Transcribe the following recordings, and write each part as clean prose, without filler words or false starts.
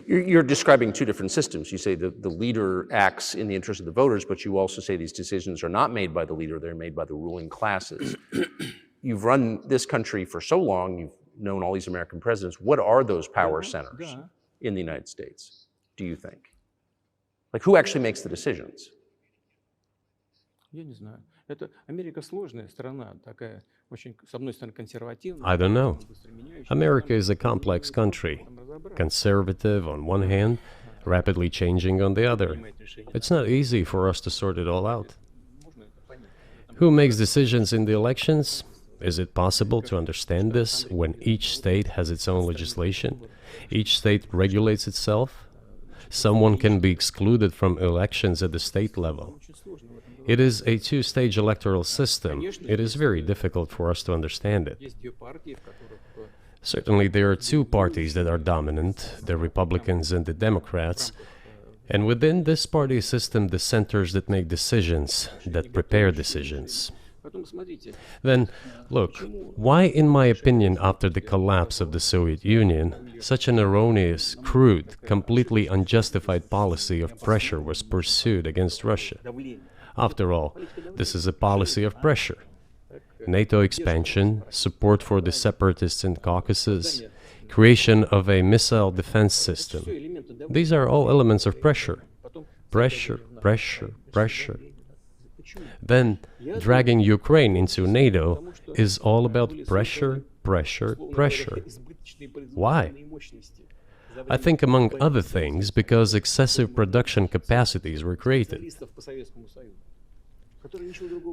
You're describing two different systems. You say that the leader acts in the interest of the voters, but you also say these decisions are not made by the leader, they're made by the ruling classes. You've run this country for so long, you've known all these American presidents. What are those power centers in the United States, do you think? Like, who actually makes the decisions? Я не знаю. Это Америка сложная страна, такая очень, с одной стороны, консервативная. I don't know. America is a complex country, conservative on one hand, rapidly changing on the other. It's not easy for us to sort it all out. Who makes decisions in the elections? Is it possible to understand this when each state has its own legislation? Each state regulates itself? Someone can be excluded from elections at the state level. It is a two-stage electoral system. It is very difficult for us to understand it. Certainly, there are two parties that are dominant, the Republicans and the Democrats. And within this party system, the centers that make decisions, that prepare decisions. Then, look, why, in my opinion, after the collapse of the Soviet Union, such an erroneous, crude, completely unjustified policy of pressure was pursued against Russia? After all, this is a policy of pressure. NATO expansion, support for the separatists in Caucasus, creation of a missile defense system. These are all elements of pressure. Pressure, pressure, pressure. Then, dragging Ukraine into NATO is all about pressure, pressure, pressure. Why? I think, among other things, because excessive production capacities were created.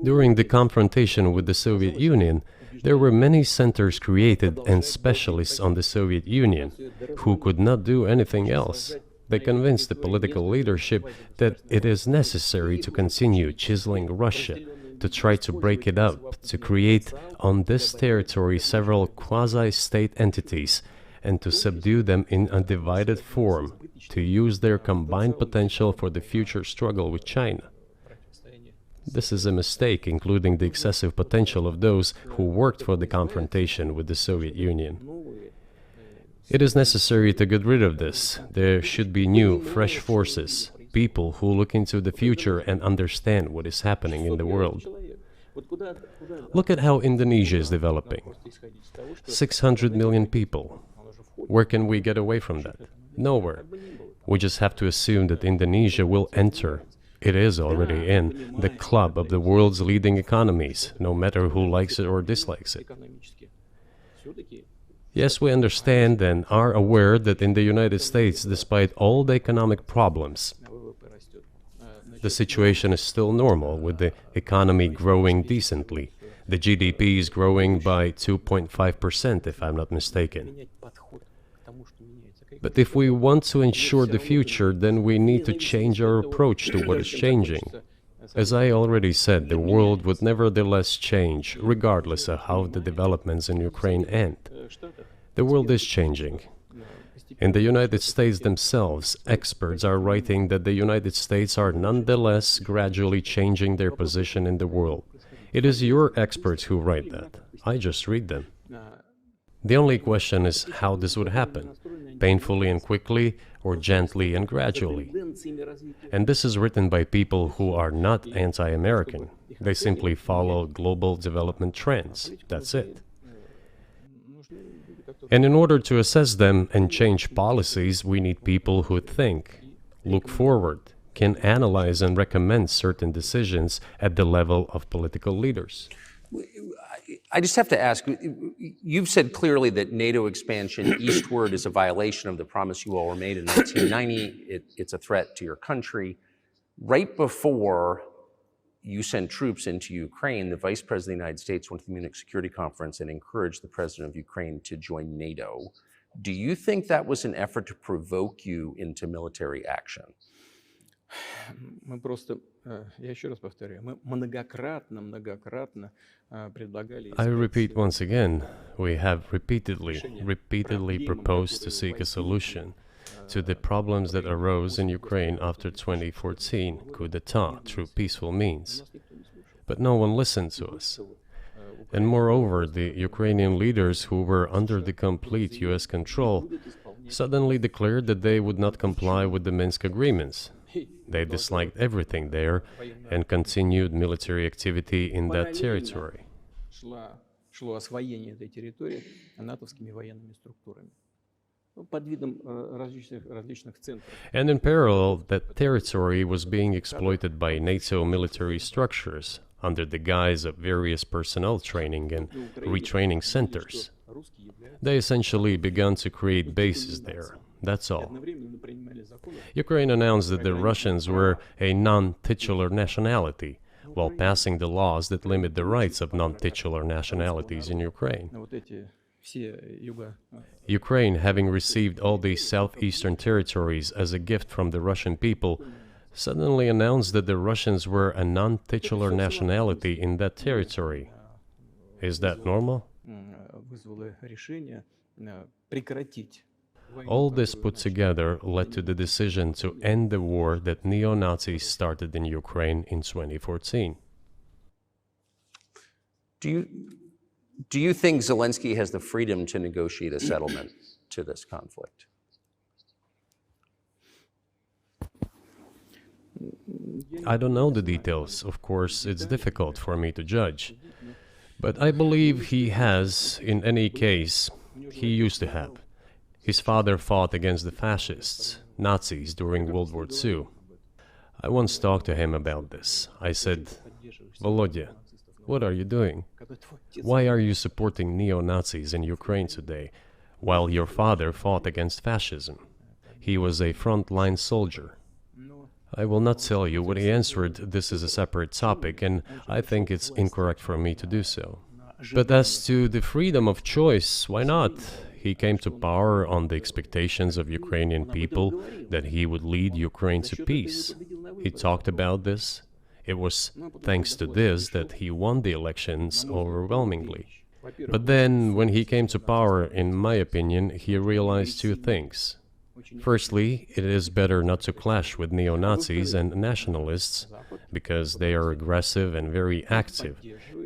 During the confrontation with the Soviet Union, there were many centers created and specialists on the Soviet Union who could not do anything else. They convinced the political leadership that it is necessary to continue chiseling Russia, to try to break it up, to create on this territory several quasi-state entities, and to subdue them in a divided form, to use their combined potential for the future struggle with China. This is a mistake, including the excessive potential of those who worked for the confrontation with the Soviet Union. It is necessary to get rid of this. There should be new, fresh forces, people who look into the future and understand what is happening in the world. Look at how Indonesia is developing. 600 million people. Where can we get away from that? Nowhere. We just have to assume that Indonesia will enter. It is already in the club of the world's leading economies, no matter who likes it or dislikes it. Yes, we understand and are aware that in the United States, despite all the economic problems, the situation is still normal, with the economy growing decently. The GDP is growing by 2.5%, if I'm not mistaken. But if we want to ensure the future, then we need to change our approach to what is changing. As I already said, the world would nevertheless change, regardless of how the developments in Ukraine end. The world is changing. In the United States themselves, experts are writing that the United States are nonetheless gradually changing their position in the world. It is your experts who write that. I just read them. The only question is how this would happen, painfully and quickly, or gently and gradually. And this is written by people who are not anti-American. They simply follow global development trends. That's it. And in order to assess them and change policies, we need people who think, look forward, can analyze and recommend certain decisions at the level of political leaders. I just have to ask, you've said clearly that NATO expansion eastward is a violation of the promise you all were made in 1990. It's a threat to your country. Right before you sent troops into Ukraine, the Vice President of the United States went to the Munich Security Conference and encouraged the President of Ukraine to join NATO. Do you think that was an effort to provoke you into military action? Мы просто, я еще раз повторяю, мы многократно предлагали... I repeat once again, we have repeatedly proposed to seek a solution to the problems that arose in Ukraine after 2014 coup d'etat through peaceful means. But no one listened to us. And moreover, the Ukrainian leaders who were under the complete US control, suddenly declared that they would not comply with the Minsk agreements. They disliked everything there and continued military activity in that territory. Шло освоение этой территории натовскими военными структурами. Под видом различных центров. And in parallel, that territory was being exploited by NATO military structures under the guise of various personnel training and retraining centers. They essentially began to create bases there. That's all. Ukraine announced that the Russians were a non-titular nationality, while passing the laws that limit the rights of non-titular nationalities in Ukraine. Ukraine, having received all these southeastern territories as a gift from the Russian people, suddenly announced that the Russians were a non-titular nationality in that territory. Is that normal? All this put together led to the decision to end the war that neo-Nazis started in Ukraine in 2014. Do you think Zelensky has the freedom to negotiate a settlement to this conflict? I don't know the details. Of course, it's difficult for me to judge. But I believe he has, in any case, he used to have. His father fought against the fascists, Nazis, during World War II. I once talked to him about this. I said, Volodya, what are you doing? Why are you supporting neo-Nazis in Ukraine today, while your father fought against fascism? He was a frontline soldier. I will not tell you what he answered. This is a separate topic, and I think it's incorrect for me to do so. But as to the freedom of choice, why not? He came to power on the expectations of Ukrainian people that he would lead Ukraine to peace. He talked about this. It was thanks to this that he won the elections overwhelmingly. But then, when he came to power, in my opinion, he realized two things. Firstly, it is better not to clash with neo-Nazis and nationalists, because they are aggressive and very active.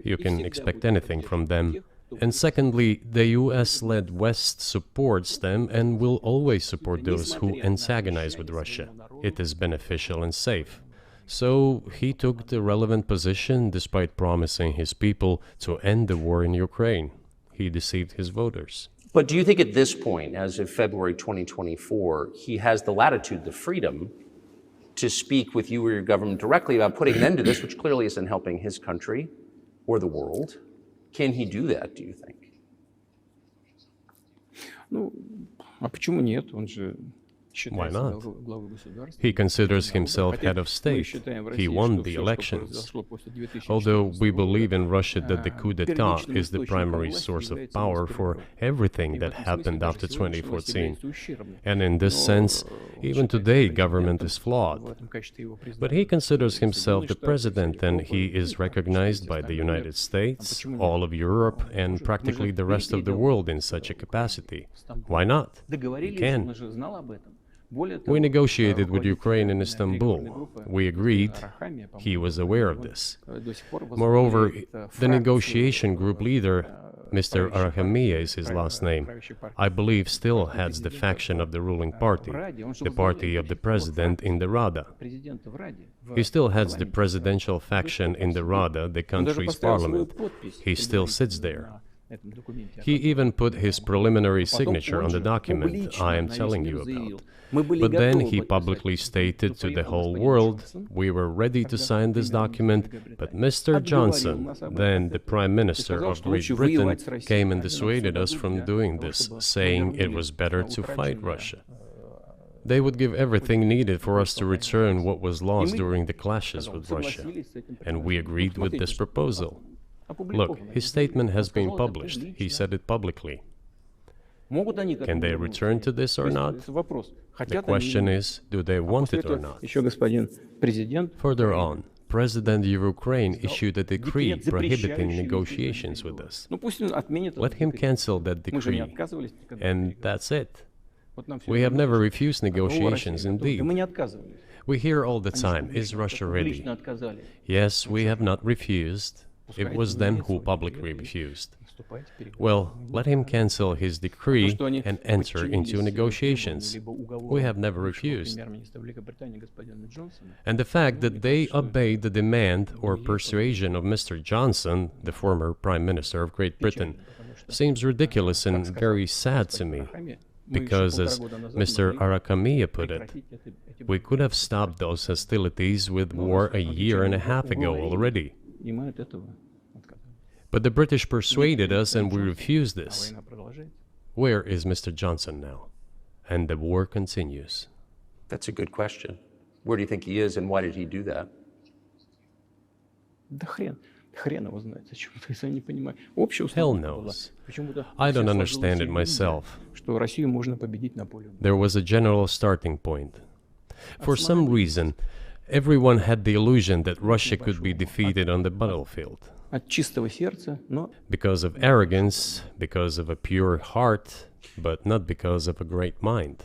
You can expect anything from them. And secondly, the US-led West supports them and will always support those who antagonize with Russia. It is beneficial and safe. So he took the relevant position despite promising his people to end the war in Ukraine. He deceived his voters. But do you think at this point, as of February 2024, he has the latitude, the freedom to speak with you or your government directly about putting an end to this, which clearly isn't helping his country or the world? Can he do that, do you think? Ну, а почему нет? Он же Why считается not? главой государства. He considers himself head of state. He won the elections. Although we believe in Russia that the coup d'etat is the primary source of power for everything that happened after 2014. And in this sense, even today, government is flawed. But he considers himself the president, and he is recognized by the United States, all of Europe, and practically the rest of the world in such a capacity. Why not? He can. We negotiated with Ukraine in Istanbul. We agreed. He was aware of this. Moreover, the negotiation group leader, Mr. Arahamiya is his last name, I believe still heads the faction of the ruling party, the party of the president in the Rada. He still heads the presidential faction in the Rada, the country's parliament. He still sits there. He even put his preliminary signature on the document I am telling you about. But then he publicly stated to the whole world, we were ready to sign this document, but Mr. Johnson, then the Prime Minister of Great Britain, came and dissuaded us from doing this, saying it was better to fight Russia. They would give everything needed for us to return what was lost during the clashes with Russia. And we agreed with this proposal. Look, his statement has been published. He said it publicly. Can they return to this or not? The question is, do they want it or not? Further on, President of Ukraine issued a decree prohibiting negotiations with us. Let him cancel that decree, and that's it. We have never refused negotiations, indeed. We hear all the time, is Russia ready? Yes, we have not refused. It was them who publicly refused. Well, let him cancel his decree and enter into negotiations. We have never refused. And the fact that they obeyed the demand or persuasion of Mr. Johnson, the former Prime Minister of Great Britain, seems ridiculous and very sad to me. Because, as Mr. Arakamiya put it, we could have stopped those hostilities with war a year and a half ago already. But the British persuaded us and we refused this. Where is Mr. Johnson now? And the war continues. That's a good question. Where do you think he is and why did he do that? Hell knows. I don't understand it myself. There was a general starting point. For some reason, everyone had the illusion that Russia could be defeated on the battlefield. Because of arrogance, because of a pure heart, but not because of a great mind.